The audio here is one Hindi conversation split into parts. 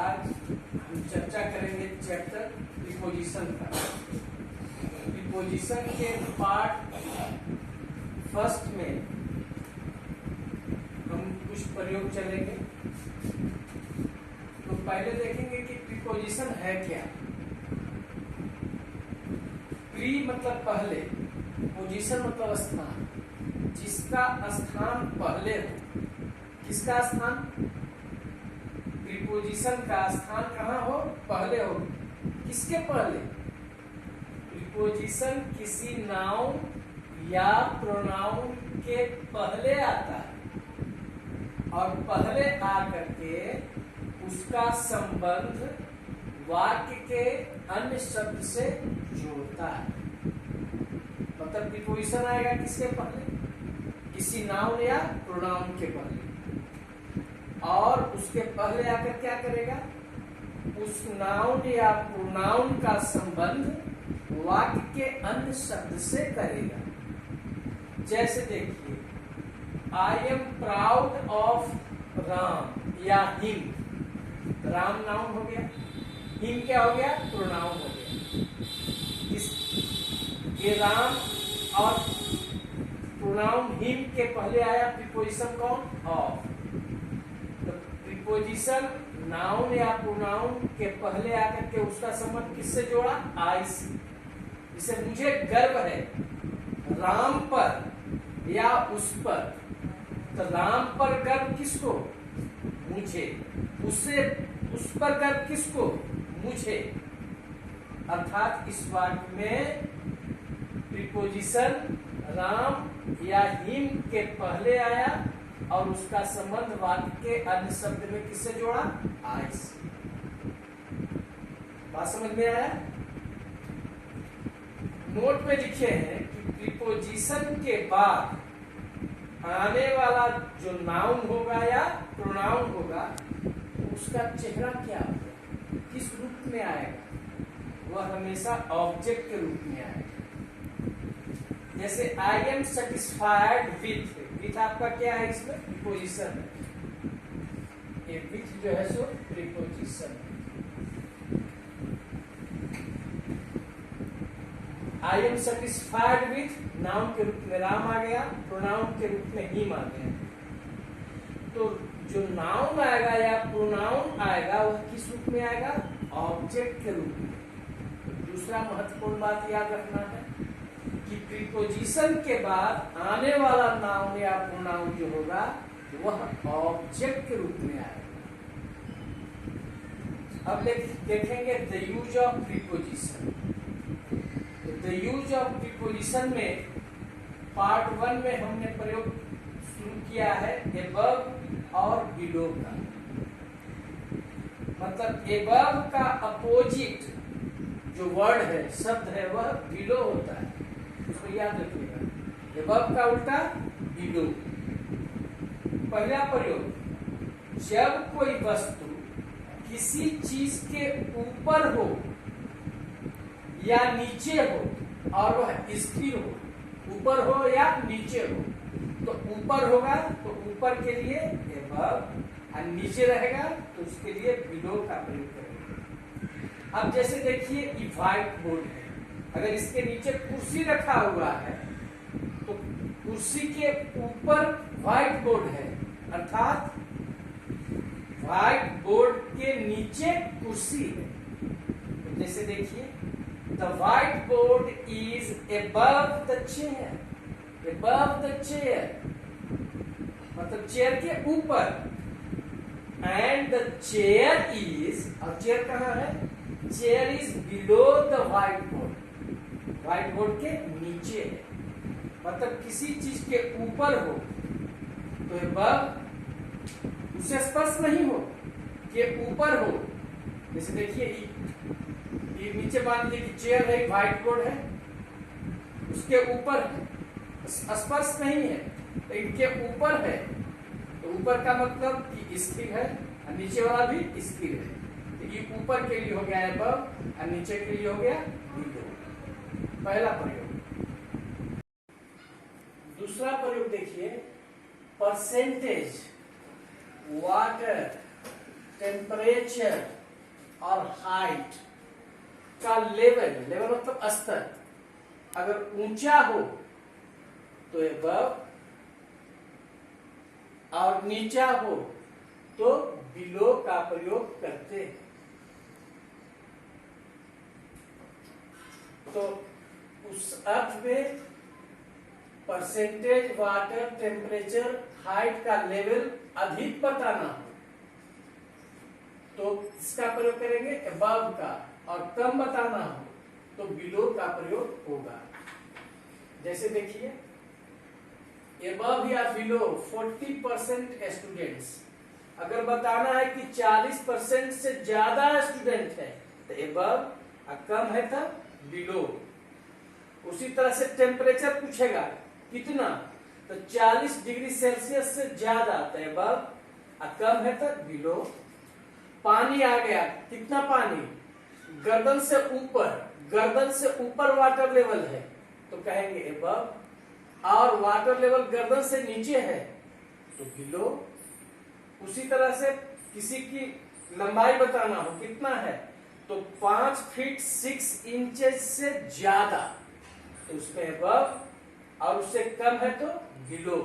आज हम चर्चा करेंगे चैप्टर प्रीपोजिशन का। प्रीपोजिशन के पार्ट फर्स्ट में हम कुछ प्रयोग चलेंगे। तो पहले देखेंगे कि प्रीपोजिशन है क्या। प्री मतलब पहले, पोजीशन मतलब स्थान, जिसका स्थान पहले हो। किसका स्थान? प्रीपोजिशन का स्थान कहाँ हो? पहले हो। किसके पहले? प्रीपोजिशन किसी नाउन या प्रोनाउन के पहले आता है और पहले आकर के उसका संबंध वाक्य के अन्य शब्द से जोड़ता है। मतलब प्रीपोजिशन आएगा किसके पहले? किसी नाउन या प्रोनाउन के पहले, और उसके पहले आकर क्या करेगा? उस नाउन या प्रोनाउन का संबंध वाक्य के अन्य शब्द से करेगा। जैसे देखिए, I am proud of Ram या हिम। राम नाउन हो गया, हिम क्या हो गया? प्रोनाउन हो गया। ये राम और प्रोनाउन हिम के पहले आया प्रीपोजिशन कौन? ऑफ। तो प्रीपोजिशन नाउन या प्रोनाउन के पहले आकर के उसका संबंध किससे जोड़ा? आई से। इसे मुझे गर्व है राम पर या उस पर। तो राम पर गर्व किसको? मुझे। उससे उस पर गर्व किसको? मुझे। अर्थात इस वाक्य में प्रीपोजिशन राम या हिम के पहले आया और उसका संबंध वाक्य के अन्य शब्द में किससे जोड़ा? आई से। बात समझ में आया? नोट में लिखे हैं कि प्रीपोजिशन के बाद आने वाला जो नाउन होगा या प्रोनाउन होगा उसका चेहरा क्या होगा, किस रूप में आएगा? वह हमेशा ऑब्जेक्ट के रूप में आएगा। जैसे आई एम सेटिस्फाइड विथ आपका क्या है? इसमें प्रीपोजिशन है। ये विथ जो है सो प्रीपोजिशन है। I am satisfied with noun के रूप में राम आ गया, प्रोनाउन के रूप में हिम आ गया। तो जो नाउन आएगा या प्रोनाउन आएगा वह किस रूप में आएगा? ऑब्जेक्ट के रूप में। दूसरा महत्वपूर्ण बात याद रखना है कि प्रीपोजिशन के बाद आने वाला नाउन या प्रोनाउन जो होगा वह ऑब्जेक्ट के रूप में आएगा। अब देखेंगे the use of preposition. The use of preposition में पार्ट 1 में हमने प्रयोग शुरू किया है एबव और बिलो का। मतलब एबव का अपोजिट जो वर्ड है, शब्द है, वह बिलो होता है। उसको याद रखिएगा। एबव का उल्टा बिलो। पहला प्रयोग, जब कोई वस्तु किसी चीज के ऊपर हो या नीचे हो और वह स्थिर हो, ऊपर हो या नीचे हो, तो ऊपर होगा तो ऊपर के लिए एबव और नीचे रहेगा तो उसके लिए बिलो का प्रयोग करेंगे। अब जैसे देखिए ये व्हाइट बोर्ड है, अगर इसके नीचे कुर्सी रखा हुआ है तो कुर्सी के ऊपर व्हाइट बोर्ड है, अर्थात व्हाइट बोर्ड के नीचे कुर्सी है। तो जैसे देखिए the white board is above the chair. above the chair मतलब चेयर के ऊपर। एंड द चेयर इज, और चेयर कहाँ है? Chair is below the white board. White board के नीचे है। मतलब किसी चीज के ऊपर हो तो above उसे स्पर्श नहीं हो, ये ऊपर हो। जैसे देखिए ये नीचे मान लीजिए कि चेयर है, व्हाइट बोर्ड है, उसके ऊपर स्पर्श नहीं है तो इनके ऊपर है। तो ऊपर का मतलब कि स्थिर है और नीचे वाला भी स्थिर है। तो ये ऊपर के लिए हो गया above और नीचे के लिए हो गया below। पहला प्रयोग। दूसरा प्रयोग देखिए, परसेंटेज वाटर टेम्परेचर और हाइट का लेवल, लेवल मतलब स्तर, अगर ऊंचा हो तो above और नीचा हो तो बिलो का प्रयोग करते हैं। तो उस अर्थ में परसेंटेज वाटर टेम्परेचर हाइट का लेवल अधिक बताना हो तो इसका प्रयोग करेंगे above का, और कम बताना हो तो बिलो का प्रयोग होगा। जैसे देखिए above या बिलो 40% स्टूडेंट्स, अगर बताना है कि 40% से ज्यादा स्टूडेंट है तो above, और कम है तो बिलो। उसी तरह से टेम्परेचर पूछेगा कितना, तो 40 डिग्री सेल्सियस से ज्यादा तो above, और कम है तो बिलो। पानी आ गया, कितना पानी, गर्दन से ऊपर, गर्दन से ऊपर वाटर लेवल है तो कहेंगे above, और वाटर लेवल गर्दन से नीचे है तो बिलो। उसी तरह से किसी की लंबाई बताना हो कितना है तो 5 फीट 6 इंचेस से ज्यादा तो उसमें above, और उससे कम है तो बिलो।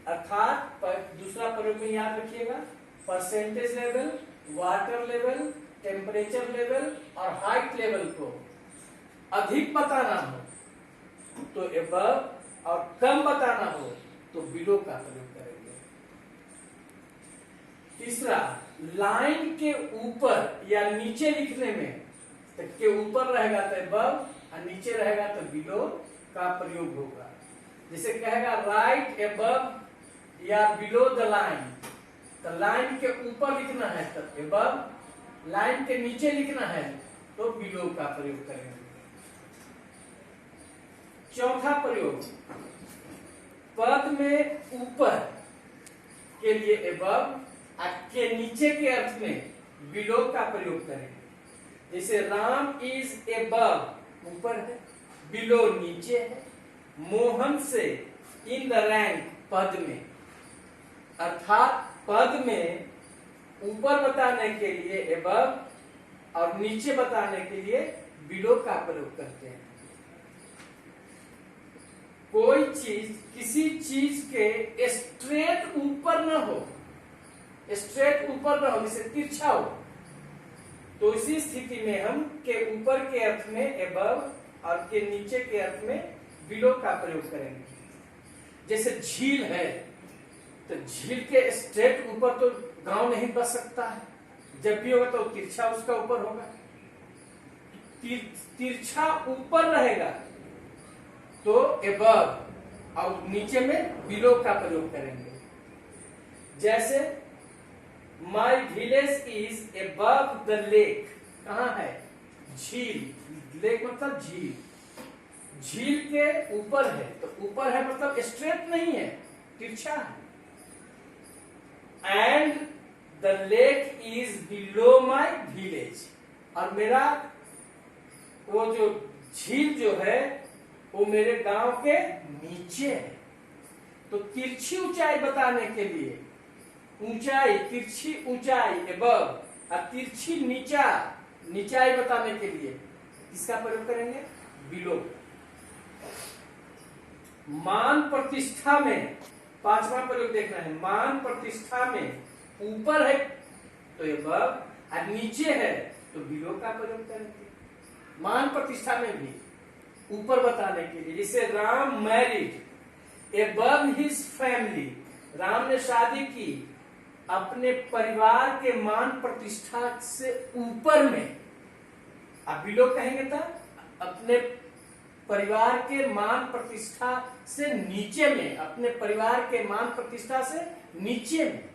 अर्थात दूसरा प्रयोग में याद रखिएगा, percentage level, water level, temperature level और हाइट लेवल को अधिक बताना हो तो above, और कम बताना हो तो बिलो का प्रयोग करेंगे। तीसरा, लाइन के ऊपर या नीचे लिखने में, तो के ऊपर रहेगा तो above और नीचे रहेगा तो बिलो का प्रयोग होगा। जैसे कहेगा राइट above या बिलो द लाइन, तो लाइन के ऊपर लिखना है तो above, लाइन के नीचे लिखना है तो बिलो का प्रयोग करेंगे। चौथा प्रयोग, पद में ऊपर के लिए above, के नीचे के अर्थ में बिलो का प्रयोग करेंगे। जैसे राम इज above, ऊपर है, बिलो नीचे है, मोहन से इन द रैंक, पद में। अर्थात पद में ऊपर बताने के लिए above और नीचे बताने के लिए बिलो का प्रयोग करते हैं। कोई चीज किसी चीज के स्ट्रेट ऊपर न हो, स्ट्रेट ऊपर न हो, जैसे तिरछा हो, तो इसी स्थिति में हम के ऊपर के अर्थ में above और के नीचे के अर्थ में बिलो का प्रयोग करेंगे। जैसे झील है तो झील के स्ट्रेट ऊपर तो गांव नहीं बस सकता है, जब भी होगा तो तिरछा उसका ऊपर होगा। तिरछा ऊपर रहेगा तो above और नीचे में बिलो का प्रयोग करेंगे। जैसे my village is above the lake, कहाँ है, झील, लेक मतलब झील, झील के ऊपर है तो ऊपर है मतलब स्ट्रेट नहीं है, तिरछा है। And the lake is below my village, और मेरा वो जो झील जो है वो मेरे गांव के नीचे है। तो तिरछी ऊंचाई बताने के लिए ऊंचाई, तिरछी ऊंचाई above, और तिरछी नीचाई बताने के लिए इसका प्रयोग करेंगे बिलो। मान प्रतिष्ठा में पांचवा प्रयोग देखना है, मान प्रतिष्ठा में ऊपर है तो above और नीचे है तो बिलो का प्रयोग करेंगे। मान प्रतिष्ठा में भी ऊपर बताने के लिए, जैसे Ram married above his family, Ram ने शादी की अपने परिवार के मान प्रतिष्ठा से ऊपर में। अब बिलो कहेंगे तो अपने परिवार के मान प्रतिष्ठा से नीचे में, अपने परिवार के मान प्रतिष्ठा से नीचे में।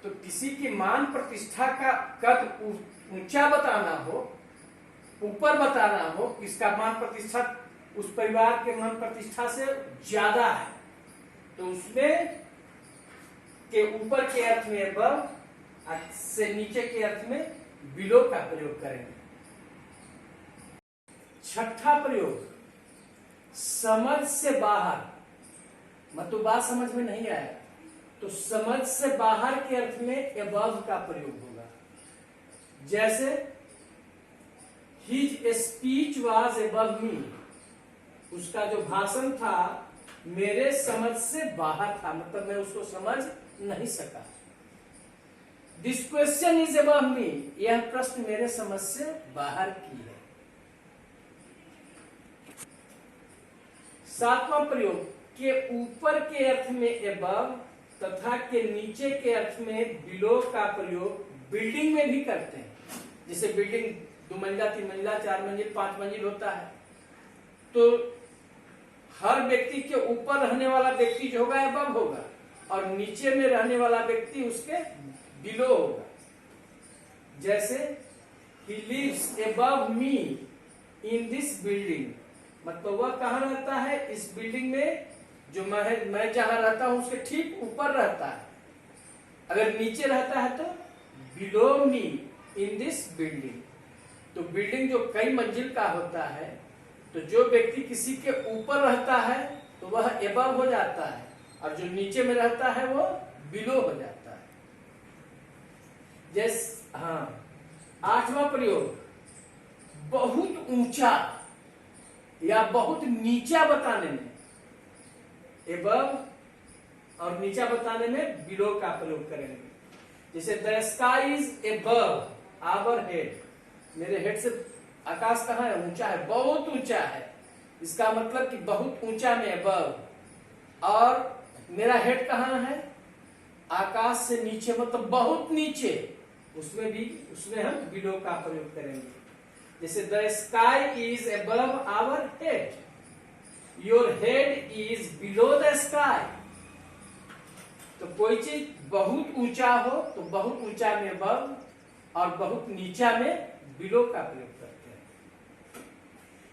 तो किसी की मान प्रतिष्ठा का कद ऊंचा बताना हो, ऊपर बताना हो, किसका मान प्रतिष्ठा उस परिवार के मान प्रतिष्ठा से ज्यादा है तो उसमें के ऊपर के अर्थ में above, से नीचे के अर्थ में बिलो का प्रयोग करेंगे। छठा प्रयोग, समझ से बाहर, बात समझ में नहीं आया तो समझ से बाहर के अर्थ में above का प्रयोग होगा। जैसे हिज स्पीच वाज एबव मी, उसका जो भाषण था मेरे समझ से बाहर था, मतलब मैं उसको समझ नहीं सका। दिस क्वेश्चन इज एबव मी, यह प्रश्न मेरे समझ से बाहर की है। सातवां प्रयोग, के ऊपर के अर्थ में एबव तथा के नीचे के अर्थ में बिलो का प्रयोग बिल्डिंग में भी करते हैं। जैसे बिल्डिंग 2 मंजिला, 3 मंजिला, 4 मंजिल, 5 मंजिल होता है, तो हर व्यक्ति के ऊपर रहने वाला व्यक्ति जो होगा एबव होगा और नीचे में रहने वाला व्यक्ति उसके बिलो होगा। जैसे he lives above me in this building, मतलब वह कहाँ रहता है, इस बिल्डिंग में, जो मैं जहां रहता हूं उसके ठीक ऊपर रहता है। अगर नीचे रहता है तो below me in this building. तो बिल्डिंग जो कई मंजिल का होता है, तो जो व्यक्ति किसी के ऊपर रहता है तो वह एबव हो जाता है, और जो नीचे में रहता है वो बिलो हो जाता है। जैसे आठवां प्रयोग, बहुत ऊंचा या बहुत नीचा बताने में एबव और नीचा बताने में बिलो का प्रयोग करेंगे। जैसे the sky is above our head, मेरे हेड से आकाश कहाँ है, ऊंचा है, बहुत ऊंचा है। इसका मतलब कि बहुत ऊंचा में एबव, और मेरा हेड कहाँ है, आकाश से नीचे, मतलब बहुत नीचे, उसमें हम बिलो का प्रयोग करेंगे। जैसे the sky is above our head, your head is below the sky. तो कोई चीज बहुत ऊंचा हो तो बहुत ऊंचा में एबव और बहुत नीचा में बिलो का प्रयोग करते हैं।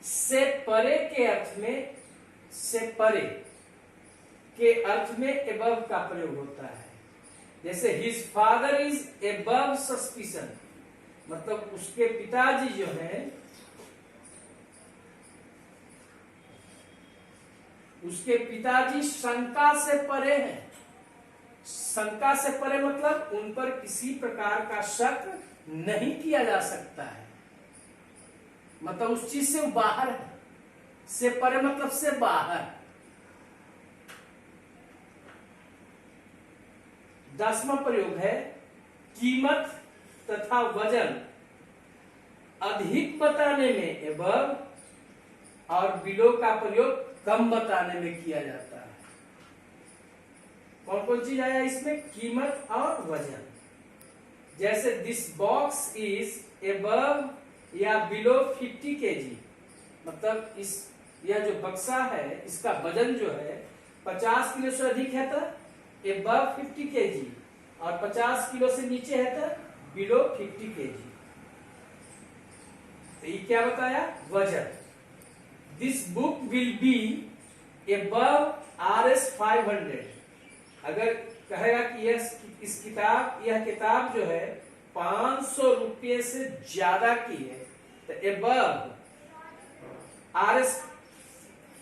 से परे के अर्थ में, से परे के अर्थ में एबव का प्रयोग होता है। जैसे his father is above suspicion, मतलब उसके पिताजी जो हैं, उसके पिताजी शंका से परे हैं। शंका से परे मतलब उन पर किसी प्रकार का शक नहीं किया जा सकता है, मतलब उस चीज से बाहर है। से परे मतलब से बाहर। 10वां प्रयोग है, कीमत तथा वजन अधिक बताने में एबव और बिलो का प्रयोग कम बताने में किया जाता है। कौन कौन चीज आया इसमें, कीमत और वजन। जैसे दिस बॉक्स इज एबव या बिलो 50 kg, मतलब यह जो बक्सा है इसका वजन जो है 50 किलो से अधिक है तो एबव 50 kg, और 50 किलो से नीचे है तो बिलो 50 kg। तो ये क्या बताया, वजन। This book will be above RS 500, अगर कहेगा कि यह किताब जो है 500 रुपये से ज्यादा की है तो एबव RS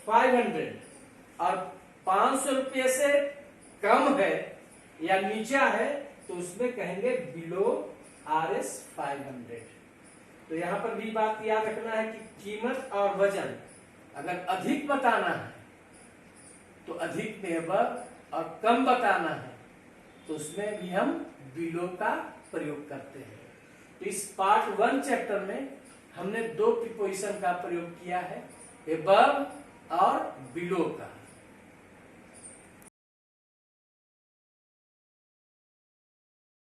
500, और 500 रुपये से कम है या नीचा है तो उसमें कहेंगे बिलो RS 500। तो यहां पर भी बात याद रखना है कि कीमत और वजन अगर अधिक बताना है तो अधिक में एबव, और कम बताना है तो उसमें भी हम बिलो का प्रयोग करते हैं। तो इस पार्ट 1 चैप्टर में हमने 2 प्रीपोजिशन का प्रयोग किया है, एबव और बिलो का।